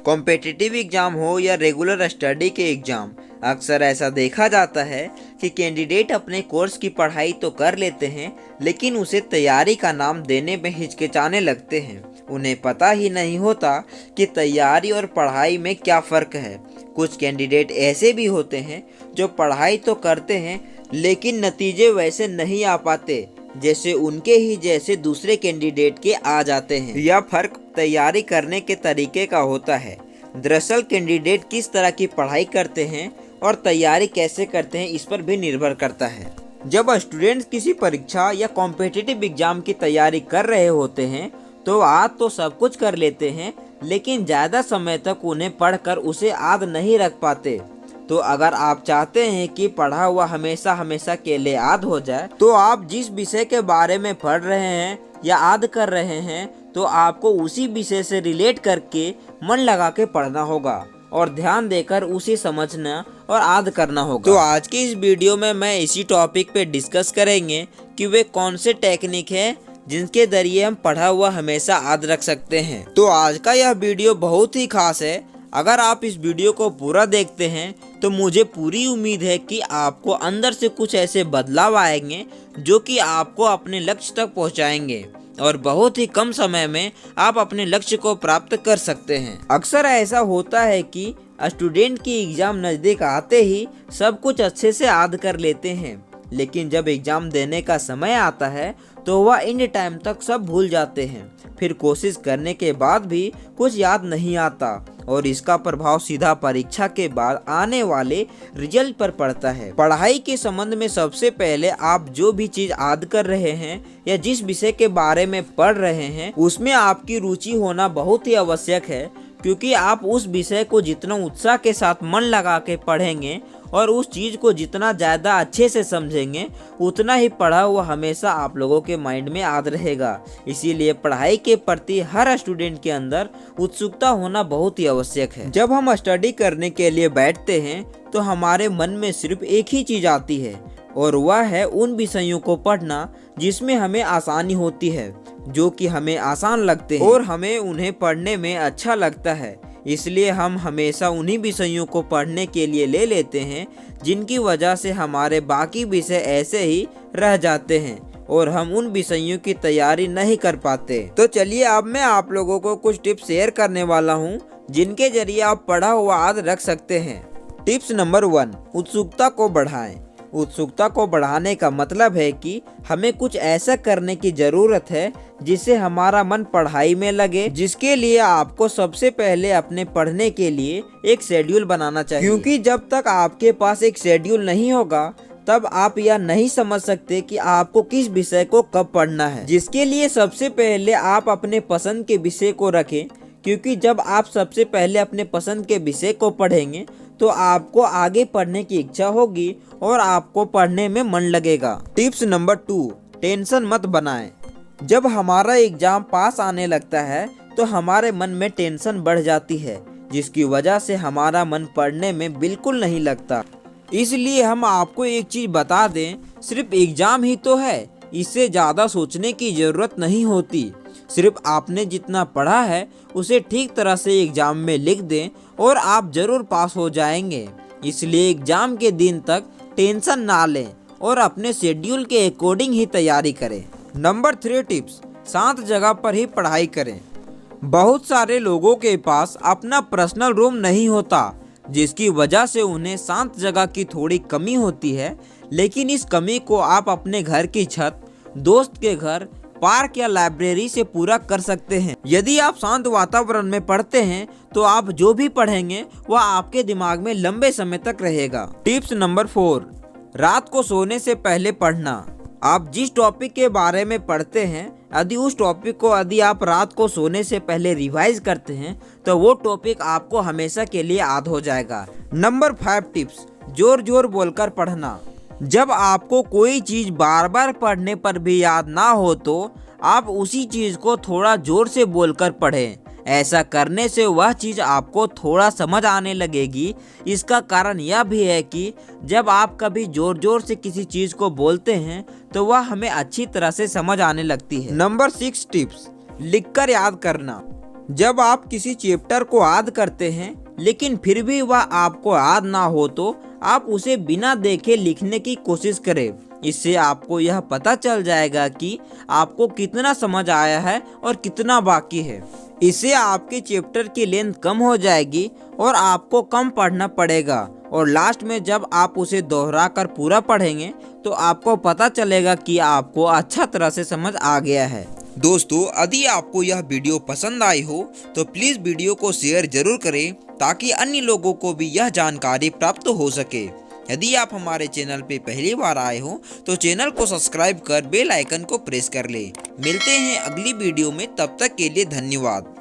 Competitive exam हो या regular study के एग्जाम, अक्सर ऐसा देखा जाता है कि कैंडिडेट अपने कोर्स की पढ़ाई तो कर लेते हैं, लेकिन उसे तैयारी का नाम देने में हिचकिचाने लगते हैं। उन्हें पता ही नहीं होता कि तैयारी और पढ़ाई में क्या फ़र्क है। कुछ कैंडिडेट ऐसे भी होते हैं जो पढ़ाई तो करते हैं, लेकिन नतीजे वैसे नहीं आ पाते जैसे उनके ही जैसे दूसरे कैंडिडेट के आ जाते हैं। यह फ़र्क तैयारी करने के तरीके का होता है। दरअसल कैंडिडेट किस तरह की पढ़ाई करते हैं और तैयारी कैसे करते हैं, इस पर भी निर्भर करता है। जब स्टूडेंट्स किसी परीक्षा या कॉम्पिटिटिव एग्जाम की तैयारी कर रहे होते हैं तो आज तो सब कुछ कर लेते हैं, लेकिन ज़्यादा समय तक उन्हें पढ़कर उसे याद नहीं रख पाते। तो अगर आप चाहते हैं कि पढ़ा हुआ हमेशा हमेशा के लिए याद हो जाए, तो आप जिस विषय के बारे में पढ़ रहे हैं या याद कर रहे हैं, तो आपको उसी विषय से रिलेट करके मन लगा के पढ़ना होगा और ध्यान देकर उसे समझना और याद करना होगा। तो आज की इस वीडियो में मैं इसी टॉपिक पे डिस्कस करेंगे कि वे कौन से टेक्निक हैं जिनके जरिए हम पढ़ा हुआ हमेशा याद रख सकते हैं। तो आज का यह वीडियो बहुत ही खास है। अगर आप इस वीडियो को पूरा देखते हैं तो मुझे पूरी उम्मीद है कि आपको अंदर से कुछ ऐसे बदलाव आएंगे जो कि आपको अपने लक्ष्य तक पहुंचाएंगे और बहुत ही कम समय में आप अपने लक्ष्य को प्राप्त कर सकते हैं। अक्सर ऐसा होता है कि स्टूडेंट की एग्जाम नज़दीक आते ही सब कुछ अच्छे से याद कर लेते हैं, लेकिन जब एग्जाम देने का समय आता है तो वह इन टाइम तक सब भूल जाते हैं। फिर कोशिश करने के बाद भी कुछ याद नहीं आता और इसका प्रभाव सीधा परीक्षा के बाद आने वाले रिजल्ट पर पड़ता है। पढ़ाई के संबंध में सबसे पहले आप जो भी चीज याद कर रहे हैं या जिस विषय के बारे में पढ़ रहे हैं उसमें आपकी रुचि होना बहुत ही आवश्यक है, क्योंकि आप उस विषय को जितना उत्साह के साथ मन लगा के पढ़ेंगे और उस चीज़ को जितना ज़्यादा अच्छे से समझेंगे, उतना ही पढ़ा हुआ हमेशा आप लोगों के माइंड में याद रहेगा। इसीलिए पढ़ाई के प्रति हर स्टूडेंट के अंदर उत्सुकता होना बहुत ही आवश्यक है। जब हम स्टडी करने के लिए बैठते हैं तो हमारे मन में सिर्फ एक ही चीज़ आती है और वह है उन विषयों को पढ़ना जिसमें हमें आसानी होती है, जो कि हमें आसान लगते हैं और हमें उन्हें पढ़ने में अच्छा लगता है। इसलिए हम हमेशा उन्हीं विषयों को पढ़ने के लिए ले लेते हैं जिनकी वजह से हमारे बाकी विषय ऐसे ही रह जाते हैं और हम उन विषयों की तैयारी नहीं कर पाते। तो चलिए अब मैं आप लोगों को कुछ टिप्स शेयर करने वाला हूं जिनके जरिए आप पढ़ा हुआ याद रख सकते हैं। टिप्स नंबर 1, उत्सुकता को बढ़ाएं। उत्सुकता को बढ़ाने का मतलब है कि हमें कुछ ऐसा करने की जरूरत है जिससे हमारा मन पढ़ाई में लगे, जिसके लिए आपको सबसे पहले अपने पढ़ने के लिए एक शेड्यूल बनाना चाहिए। क्योंकि जब तक आपके पास एक शेड्यूल नहीं होगा तब आप यह नहीं समझ सकते कि आपको किस विषय को कब पढ़ना है, जिसके लिए सबसे पहले आप अपने पसंद के विषय को रखें। क्योंकि जब आप सबसे पहले अपने पसंद के विषय को पढ़ेंगे तो आपको आगे पढ़ने की इच्छा होगी और आपको पढ़ने में मन लगेगा। टिप्स नंबर 2, टेंशन मत बनाएं। जब हमारा एग्जाम पास आने लगता है तो हमारे मन में टेंशन बढ़ जाती है, जिसकी वजह से हमारा मन पढ़ने में बिल्कुल नहीं लगता। इसलिए हम आपको एक चीज़ बता दें, सिर्फ एग्जाम ही तो है, इससे ज़्यादा सोचने की ज़रूरत नहीं होती। सिर्फ आपने जितना पढ़ा है उसे ठीक तरह से एग्जाम में लिख दें और आप जरूर पास हो जाएंगे। इसलिए एग्जाम के दिन तक टेंशन ना लें और अपने शेड्यूल के अकॉर्डिंग ही तैयारी करें। नंबर 3 टिप्स, शांत जगह पर ही पढ़ाई करें। बहुत सारे लोगों के पास अपना पर्सनल रूम नहीं होता, जिसकी वजह से उन्हें शांत जगह की थोड़ी कमी होती है, लेकिन इस कमी को आप अपने घर की छत, दोस्त के घर, पार्क या लाइब्रेरी से पूरा कर सकते हैं। यदि आप शांत वातावरण में पढ़ते हैं तो आप जो भी पढ़ेंगे वह आपके दिमाग में लंबे समय तक रहेगा। टिप्स नंबर 4, रात को सोने से पहले पढ़ना। आप जिस टॉपिक के बारे में पढ़ते हैं, यदि उस टॉपिक को आप रात को सोने से पहले रिवाइज करते हैं तो वो टॉपिक आपको हमेशा के लिए याद हो जाएगा। नंबर 5 टिप्स, जोर जोर बोलकर पढ़ना। जब आपको कोई चीज़ बार बार पढ़ने पर भी याद ना हो तो आप उसी चीज़ को थोड़ा जोर से बोलकर पढ़ें। ऐसा करने से वह चीज़ आपको थोड़ा समझ आने लगेगी। इसका कारण यह भी है कि जब आप कभी जोर जोर से किसी चीज़ को बोलते हैं तो वह हमें अच्छी तरह से समझ आने लगती है। नंबर 6 टिप्स, लिखकर याद करना। जब आप किसी चैप्टर को याद करते हैं लेकिन फिर भी वह आपको याद ना हो तो आप उसे बिना देखे लिखने की कोशिश करें। इससे आपको यह पता चल जाएगा कि आपको कितना समझ आया है और कितना बाकी है। इससे आपके चैप्टर की लेंथ कम हो जाएगी और आपको कम पढ़ना पड़ेगा, और लास्ट में जब आप उसे दोहरा कर पूरा पढ़ेंगे तो आपको पता चलेगा कि आपको अच्छा तरह से समझ आ गया है। दोस्तों, यदि आपको यह वीडियो पसंद आई हो तो प्लीज़ वीडियो को शेयर जरूर करें ताकि अन्य लोगों को भी यह जानकारी प्राप्त हो सके। यदि आप हमारे चैनल पे पहली बार आए हो तो चैनल को सब्सक्राइब कर बेल आइकन को प्रेस कर ले। मिलते हैं अगली वीडियो में, तब तक के लिए धन्यवाद।